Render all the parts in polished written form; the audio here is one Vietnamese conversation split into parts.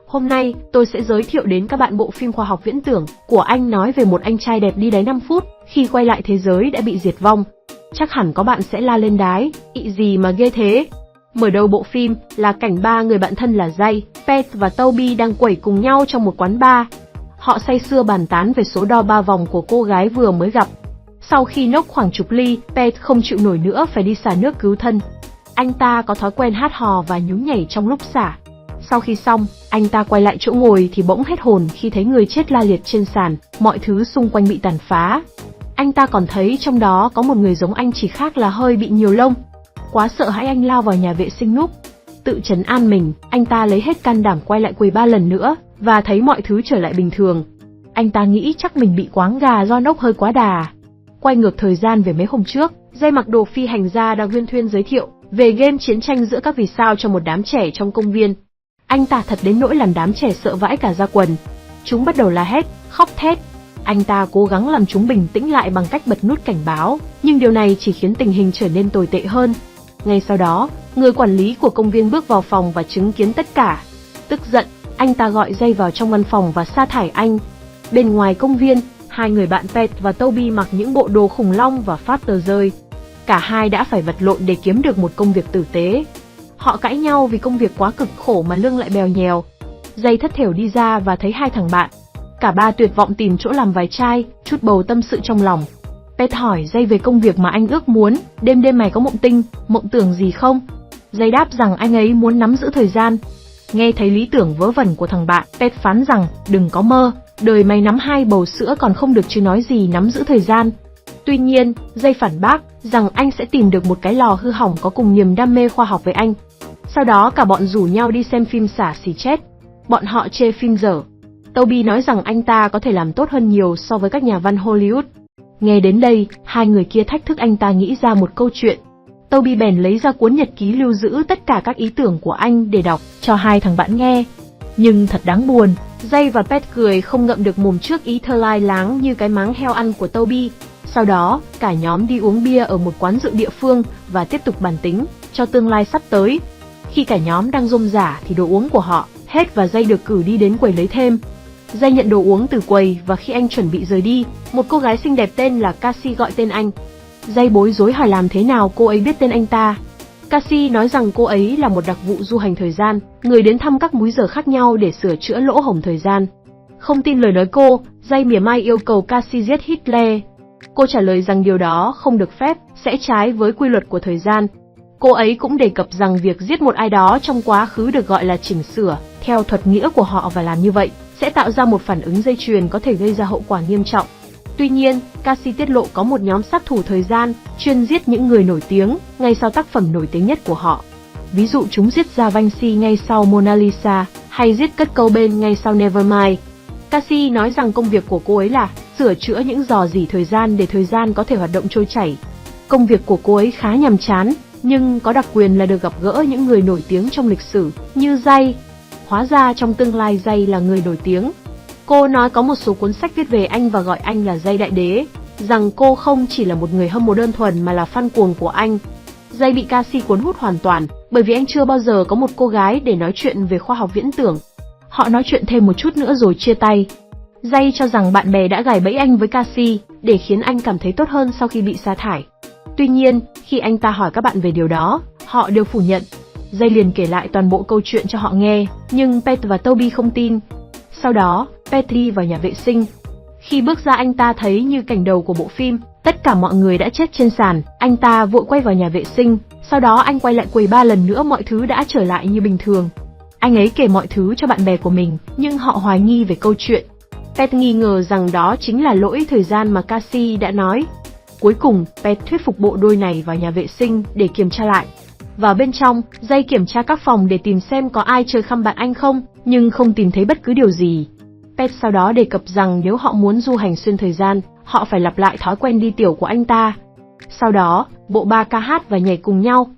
Hôm nay, tôi sẽ giới thiệu đến các bạn bộ phim khoa học viễn tưởng của Anh nói về một anh trai đẹp đi đáy 5 phút, khi quay lại thế giới đã bị diệt vong. Chắc hẳn có bạn sẽ la lên đái, ị gì mà ghê thế. Mở đầu bộ phim là cảnh ba người bạn thân là Jay, Pete và Toby đang quẩy cùng nhau trong một quán bar. Họ say sưa bàn tán về số đo 3 vòng của cô gái vừa mới gặp. Sau khi nốc khoảng chục ly, Pete không chịu nổi nữa phải đi xả nước cứu thân. Anh ta có thói quen hát hò và nhún nhảy trong lúc xả. Sau khi xong, anh ta quay lại chỗ ngồi thì bỗng hết hồn khi thấy người chết la liệt trên sàn, mọi thứ xung quanh bị tàn phá. Anh ta còn thấy trong đó có một người giống anh, chỉ khác là hơi bị nhiều lông. Quá sợ hãi, anh lao vào nhà vệ sinh núp. Tự trấn an mình, anh ta lấy hết can đảm quay lại quầy 3 lần nữa và thấy mọi thứ trở lại bình thường. Anh ta nghĩ chắc mình bị quáng gà do nốc hơi quá đà. Quay ngược thời gian về mấy hôm trước, Jay mặc đồ phi hành gia đang huyên thuyên giới thiệu về game chiến tranh giữa các vì sao cho một đám trẻ trong công viên. Anh ta thật đến nỗi làm đám trẻ sợ vãi cả da quần. Chúng bắt đầu la hét, khóc thét. Anh ta cố gắng làm chúng bình tĩnh lại bằng cách bật nút cảnh báo, nhưng điều này chỉ khiến tình hình trở nên tồi tệ hơn. Ngay sau đó, người quản lý của công viên bước vào phòng và chứng kiến tất cả. Tức giận, anh ta gọi Jay vào trong văn phòng và sa thải anh. Bên ngoài công viên, hai người bạn Pete và Toby mặc những bộ đồ khủng long và phát tờ rơi. Cả hai đã phải vật lộn để kiếm được một công việc tử tế. Họ cãi nhau vì công việc quá cực khổ mà lương lại bèo nhèo. Jay thất thểu đi ra và thấy hai thằng bạn. Cả ba tuyệt vọng tìm chỗ làm vài chai, chút bầu tâm sự trong lòng. Pete hỏi Jay về công việc mà anh ước muốn, đêm mày có mộng tưởng gì không? Jay đáp rằng anh ấy muốn nắm giữ thời gian. Nghe thấy lý tưởng vớ vẩn của thằng bạn, Pete phán rằng đừng có mơ, đời mày nắm 2 bầu sữa còn không được chứ nói gì nắm giữ thời gian. Tuy nhiên, Jay phản bác rằng anh sẽ tìm được một cái lò hư hỏng có cùng niềm đam mê khoa học với anh. Sau đó cả bọn rủ nhau đi xem phim xả xì chết. Bọn họ chê phim dở. Toby nói rằng anh ta có thể làm tốt hơn nhiều so với các nhà văn Hollywood. Nghe đến đây, hai người kia thách thức anh ta nghĩ ra một câu chuyện. Toby bèn lấy ra cuốn nhật ký lưu giữ tất cả các ý tưởng của anh để đọc cho hai thằng bạn nghe. Nhưng thật đáng buồn, Jay và Pete cười không ngậm được mồm trước ý thơ lai láng như cái máng heo ăn của Toby. Sau đó, cả nhóm đi uống bia ở một quán rượu địa phương và tiếp tục bàn tính cho tương lai sắp tới. Khi cả nhóm đang rôm rả thì đồ uống của họ hết và Jay được cử đi đến quầy lấy thêm. Jay nhận đồ uống từ quầy và khi anh chuẩn bị rời đi, một cô gái xinh đẹp tên là Cassie gọi tên anh. Jay bối rối hỏi làm thế nào cô ấy biết tên anh ta. Cassie nói rằng cô ấy là một đặc vụ du hành thời gian, người đến thăm các múi giờ khác nhau để sửa chữa lỗ hổng thời gian. Không tin lời nói cô, Jay mỉa mai yêu cầu Cassie giết Hitler. Cô trả lời rằng điều đó không được phép, sẽ trái với quy luật của thời gian. Cô ấy cũng đề cập rằng việc giết một ai đó trong quá khứ được gọi là chỉnh sửa, theo thuật nghĩa của họ, và làm như vậy sẽ tạo ra một phản ứng dây chuyền có thể gây ra hậu quả nghiêm trọng. Tuy nhiên, Cassie tiết lộ có một nhóm sát thủ thời gian chuyên giết những người nổi tiếng ngay sau tác phẩm nổi tiếng nhất của họ. Ví dụ chúng giết Da Vinci ngay sau Mona Lisa, hay giết Kurt Cobain ngay sau Nevermind. Cassie nói rằng công việc của cô ấy là sửa chữa những rò rỉ thời gian để thời gian có thể hoạt động trôi chảy. Công việc của cô ấy khá nhàm chán, nhưng có đặc quyền là được gặp gỡ những người nổi tiếng trong lịch sử, như Jay. Hóa ra trong tương lai Jay là người nổi tiếng. Cô nói có một số cuốn sách viết về anh và gọi anh là Jay Đại Đế, rằng cô không chỉ là một người hâm mộ đơn thuần mà là fan cuồng của anh. Jay bị Cassie cuốn hút hoàn toàn, bởi vì anh chưa bao giờ có một cô gái để nói chuyện về khoa học viễn tưởng. Họ nói chuyện thêm một chút nữa rồi chia tay. Jay cho rằng bạn bè đã gài bẫy anh với Cassie để khiến anh cảm thấy tốt hơn sau khi bị sa thải. Tuy nhiên, khi anh ta hỏi các bạn về điều đó, họ đều phủ nhận. Jay liền kể lại toàn bộ câu chuyện cho họ nghe, nhưng Pete và Toby không tin. Sau đó, Pete đi vào nhà vệ sinh. Khi bước ra anh ta thấy như cảnh đầu của bộ phim, tất cả mọi người đã chết trên sàn. Anh ta vội quay vào nhà vệ sinh, sau đó anh quay lại quầy 3 lần nữa, mọi thứ đã trở lại như bình thường. Anh ấy kể mọi thứ cho bạn bè của mình, nhưng họ hoài nghi về câu chuyện. Pete nghi ngờ rằng đó chính là lỗi thời gian mà Cassie đã nói. Cuối cùng, Pete thuyết phục bộ đôi này vào nhà vệ sinh để kiểm tra lại. Vào bên trong, Jay kiểm tra các phòng để tìm xem có ai chơi khăm bạn anh không, nhưng không tìm thấy bất cứ điều gì. Pete sau đó đề cập rằng nếu họ muốn du hành xuyên thời gian, họ phải lặp lại thói quen đi tiểu của anh ta. Sau đó, bộ ba ca hát và nhảy cùng nhau.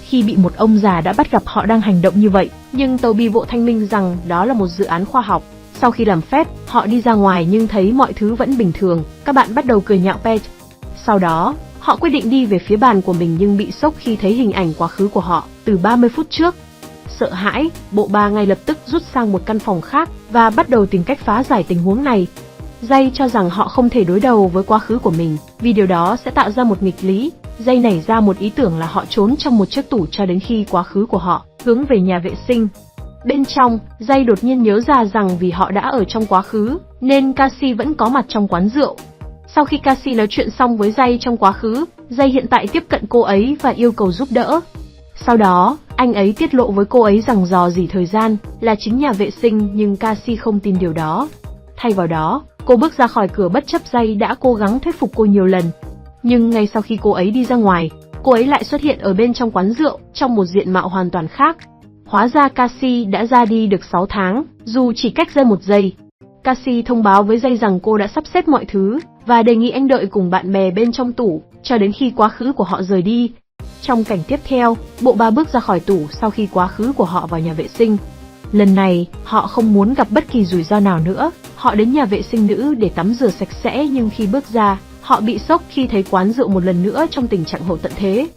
Khi bị một ông già đã bắt gặp họ đang hành động như vậy, nhưng Toby vội thanh minh rằng đó là một dự án khoa học. Sau khi làm phép, họ đi ra ngoài nhưng thấy mọi thứ vẫn bình thường, các bạn bắt đầu cười nhạo Pete. Sau đó, họ quyết định đi về phía bàn của mình nhưng bị sốc khi thấy hình ảnh quá khứ của họ từ 30 phút trước. Sợ hãi, bộ ba ngay lập tức rút sang một căn phòng khác và bắt đầu tìm cách phá giải tình huống này. Jay cho rằng họ không thể đối đầu với quá khứ của mình, vì điều đó sẽ tạo ra một nghịch lý. Jay nảy ra một ý tưởng là họ trốn trong một chiếc tủ cho đến khi quá khứ của họ hướng về nhà vệ sinh. Bên trong, Jay đột nhiên nhớ ra rằng vì họ đã ở trong quá khứ, nên Cassie vẫn có mặt trong quán rượu. Sau khi Cassie nói chuyện xong với Jay trong quá khứ, Jay hiện tại tiếp cận cô ấy và yêu cầu giúp đỡ. Sau đó, anh ấy tiết lộ với cô ấy rằng dò dỉ thời gian là chính nhà vệ sinh, nhưng Cassie không tin điều đó. Thay vào đó, cô bước ra khỏi cửa bất chấp Jay đã cố gắng thuyết phục cô nhiều lần. Nhưng ngay sau khi cô ấy đi ra ngoài, cô ấy lại xuất hiện ở bên trong quán rượu trong một diện mạo hoàn toàn khác. Hóa ra Cassie đã ra đi được 6 tháng, dù chỉ cách Jay 1 giây. Cassie thông báo với Jay rằng cô đã sắp xếp mọi thứ và đề nghị anh đợi cùng bạn bè bên trong tủ cho đến khi quá khứ của họ rời đi. Trong cảnh tiếp theo, bộ ba bước ra khỏi tủ sau khi quá khứ của họ vào nhà vệ sinh. Lần này, họ không muốn gặp bất kỳ rủi ro nào nữa. Họ đến nhà vệ sinh nữ để tắm rửa sạch sẽ, nhưng khi bước ra, họ bị sốc khi thấy quán rượu một lần nữa trong tình trạng hậu tận thế.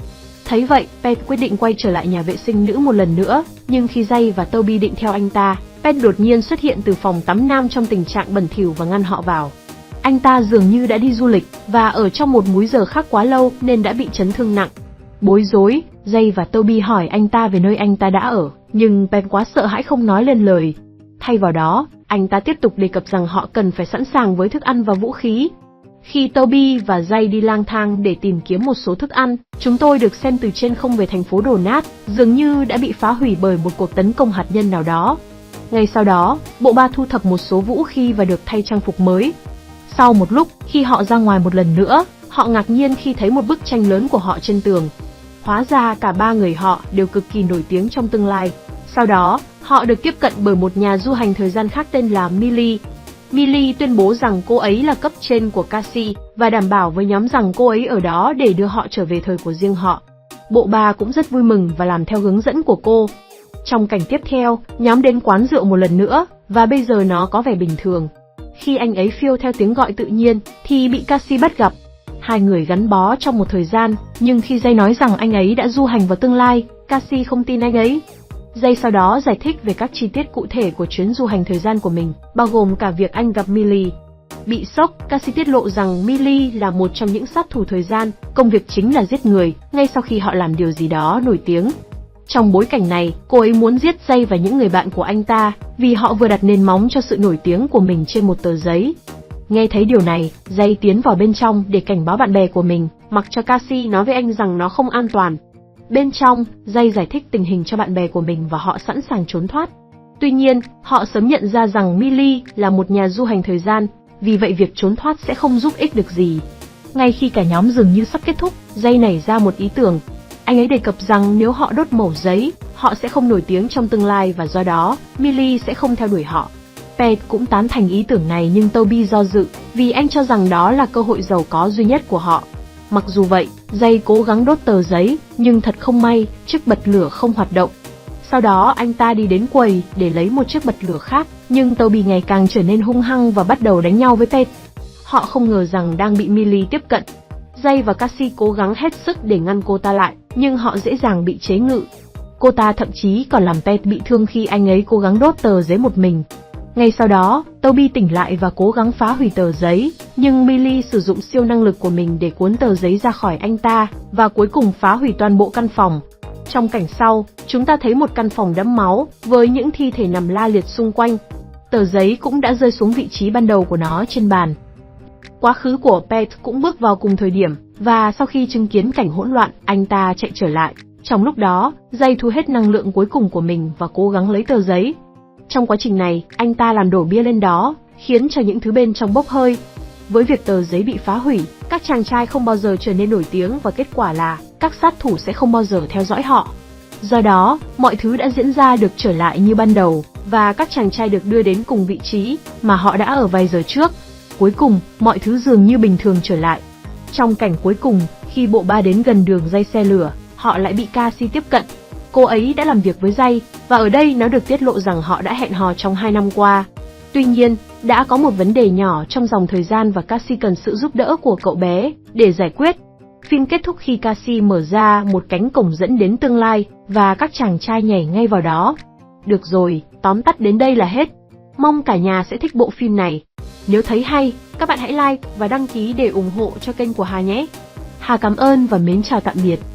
Thấy vậy, Pete quyết định quay trở lại nhà vệ sinh nữ một lần nữa, nhưng khi Jay và Toby định theo anh ta, Pete đột nhiên xuất hiện từ phòng tắm nam trong tình trạng bẩn thỉu và ngăn họ vào. Anh ta dường như đã đi du lịch và ở trong một múi giờ khác quá lâu nên đã bị chấn thương nặng. Bối rối, Jay và Toby hỏi anh ta về nơi anh ta đã ở, nhưng Pete quá sợ hãi không nói lên lời. Thay vào đó, anh ta tiếp tục đề cập rằng họ cần phải sẵn sàng với thức ăn và vũ khí. Khi Toby và Jay đi lang thang để tìm kiếm một số thức ăn, chúng tôi được xem từ trên không về thành phố đổ nát, dường như đã bị phá hủy bởi một cuộc tấn công hạt nhân nào đó. Ngay sau đó, bộ ba thu thập một số vũ khí và được thay trang phục mới. Sau một lúc, khi họ ra ngoài một lần nữa, họ ngạc nhiên khi thấy một bức tranh lớn của họ trên tường. Hóa ra cả ba người họ đều cực kỳ nổi tiếng trong tương lai. Sau đó, họ được tiếp cận bởi một nhà du hành thời gian khác tên là Millie. Millie tuyên bố rằng cô ấy là cấp trên của Cassie và đảm bảo với nhóm rằng cô ấy ở đó để đưa họ trở về thời của riêng họ. Bộ ba cũng rất vui mừng và làm theo hướng dẫn của cô. Trong cảnh tiếp theo, nhóm đến quán rượu một lần nữa, và bây giờ nó có vẻ bình thường. Khi anh ấy phiêu theo tiếng gọi tự nhiên, thì bị Cassie bắt gặp. Hai người gắn bó trong một thời gian, nhưng khi Jay nói rằng anh ấy đã du hành vào tương lai, Cassie không tin anh ấy. Jay sau đó giải thích về các chi tiết cụ thể của chuyến du hành thời gian của mình, bao gồm cả việc anh gặp Millie. Bị sốc, Cassie tiết lộ rằng Millie là một trong những sát thủ thời gian, công việc chính là giết người, ngay sau khi họ làm điều gì đó nổi tiếng. Trong bối cảnh này, cô ấy muốn giết Jay và những người bạn của anh ta, vì họ vừa đặt nền móng cho sự nổi tiếng của mình trên một tờ giấy. Nghe thấy điều này, Jay tiến vào bên trong để cảnh báo bạn bè của mình, mặc cho Cassie nói với anh rằng nó không an toàn. Bên trong, Jay giải thích tình hình cho bạn bè của mình và họ sẵn sàng trốn thoát. Tuy nhiên, họ sớm nhận ra rằng Millie là một nhà du hành thời gian, vì vậy việc trốn thoát sẽ không giúp ích được gì. Ngay khi cả nhóm dường như sắp kết thúc, Jay nảy ra một ý tưởng. Anh ấy đề cập rằng nếu họ đốt mẩu giấy, họ sẽ không nổi tiếng trong tương lai và do đó, Millie sẽ không theo đuổi họ. Pete cũng tán thành ý tưởng này, nhưng Toby do dự, vì anh cho rằng đó là cơ hội giàu có duy nhất của họ. Mặc dù vậy, Jay cố gắng đốt tờ giấy, nhưng thật không may, chiếc bật lửa không hoạt động. Sau đó anh ta đi đến quầy để lấy một chiếc bật lửa khác, nhưng Toby ngày càng trở nên hung hăng và bắt đầu đánh nhau với Pete. Họ không ngờ rằng đang bị Millie tiếp cận. Jay và Cassie cố gắng hết sức để ngăn cô ta lại, nhưng họ dễ dàng bị chế ngự. Cô ta thậm chí còn làm Pete bị thương khi anh ấy cố gắng đốt tờ giấy một mình. Ngay sau đó, Toby tỉnh lại và cố gắng phá hủy tờ giấy, nhưng Millie sử dụng siêu năng lực của mình để cuốn tờ giấy ra khỏi anh ta, và cuối cùng phá hủy toàn bộ căn phòng. Trong cảnh sau, chúng ta thấy một căn phòng đẫm máu, với những thi thể nằm la liệt xung quanh. Tờ giấy cũng đã rơi xuống vị trí ban đầu của nó trên bàn. Quá khứ của Pete cũng bước vào cùng thời điểm, và sau khi chứng kiến cảnh hỗn loạn, anh ta chạy trở lại. Trong lúc đó, Jay thu hết năng lượng cuối cùng của mình và cố gắng lấy tờ giấy. Trong quá trình này, anh ta làm đổ bia lên đó, khiến cho những thứ bên trong bốc hơi. Với việc tờ giấy bị phá hủy, các chàng trai không bao giờ trở nên nổi tiếng và kết quả là các sát thủ sẽ không bao giờ theo dõi họ. Do đó, mọi thứ đã diễn ra được trở lại như ban đầu, và các chàng trai được đưa đến cùng vị trí mà họ đã ở vài giờ trước. Cuối cùng, mọi thứ dường như bình thường trở lại. Trong cảnh cuối cùng, khi bộ ba đến gần đường dây xe lửa, họ lại bị Cassie tiếp cận. Cô ấy đã làm việc với Jay, và ở đây nó được tiết lộ rằng họ đã hẹn hò trong 2 năm qua. Tuy nhiên, đã có một vấn đề nhỏ trong dòng thời gian và Cassie cần sự giúp đỡ của cậu bé để giải quyết. Phim kết thúc khi Cassie mở ra một cánh cổng dẫn đến tương lai, và các chàng trai nhảy ngay vào đó. Được rồi, tóm tắt đến đây là hết. Mong cả nhà sẽ thích bộ phim này. Nếu thấy hay, các bạn hãy like và đăng ký để ủng hộ cho kênh của Hà nhé. Hà cảm ơn và mến chào tạm biệt.